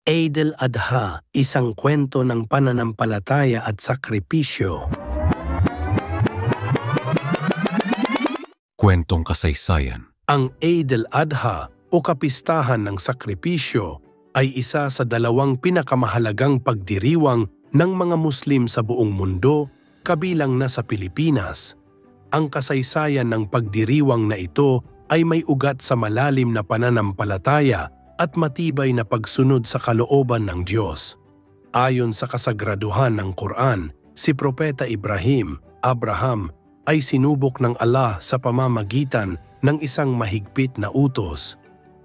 Eid al-Adha, isang kwento ng pananampalataya at sakripisyo. Kwentong kasaysayan. Ang Eid al-Adha o kapistahan ng sakripisyo ay isa sa dalawang pinakamahalagang pagdiriwang ng mga Muslim sa buong mundo, kabilang na sa Pilipinas. Ang kasaysayan ng pagdiriwang na ito ay may ugat sa malalim na pananampalataya at matibay na pagsunod sa kalooban ng Diyos. Ayon sa kasagraduhan ng Quran, si Propeta Abraham, ay sinubok ng Allah sa pamamagitan ng isang mahigpit na utos,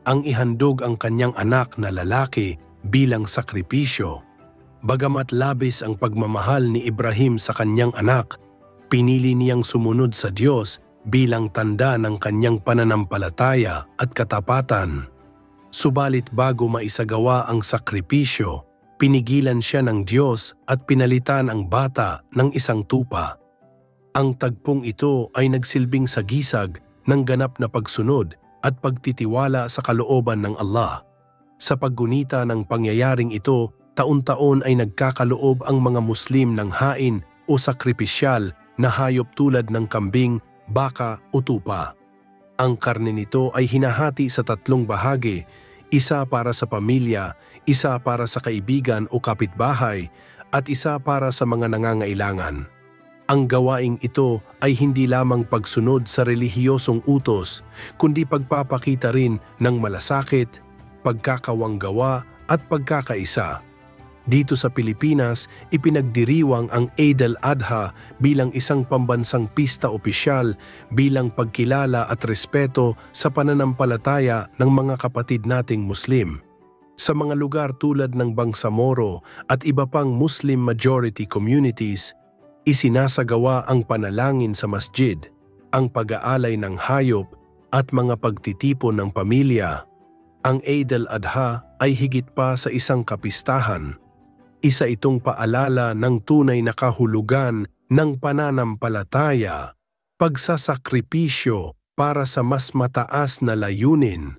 ang ihandog ang kanyang anak na lalaki bilang sakripisyo. Bagamat labis ang pagmamahal ni Ibrahim sa kanyang anak, pinili niyang sumunod sa Diyos bilang tanda ng kanyang pananampalataya at katapatan. Subalit bago maisagawa ang sakripisyo, pinigilan siya ng Diyos at pinalitan ang bata ng isang tupa. Ang tagpong ito ay nagsilbing sagisag ng ganap na pagsunod at pagtitiwala sa kalooban ng Allah. Sa paggunita ng pangyayaring ito, taon-taon ay nagkakaloob ang mga Muslim ng hain o sakripisyal na hayop tulad ng kambing, baka o tupa. Ang karne nito ay hinahati sa tatlong bahagi, isa para sa pamilya, isa para sa kaibigan o kapitbahay, at isa para sa mga nangangailangan. Ang gawaing ito ay hindi lamang pagsunod sa relihiyosong utos, kundi pagpapakita rin ng malasakit, pagkakawanggawa at pagkakaisa. Dito sa Pilipinas, ipinagdiriwang ang Eid al-Adha bilang isang pambansang pista opisyal bilang pagkilala at respeto sa pananampalataya ng mga kapatid nating Muslim. Sa mga lugar tulad ng Bangsamoro at iba pang Muslim majority communities, isinasagawa ang panalangin sa masjid, ang pag-aalay ng hayop at mga pagtitipon ng pamilya. Ang Eid al-Adha ay higit pa sa isang kapistahan. Isa itong paalala ng tunay na kahulugan ng pananampalataya, pagsasakripisyo para sa mas mataas na layunin,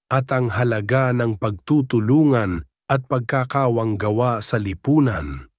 at ang halaga ng pagtutulungan at pagkakawanggawa sa lipunan.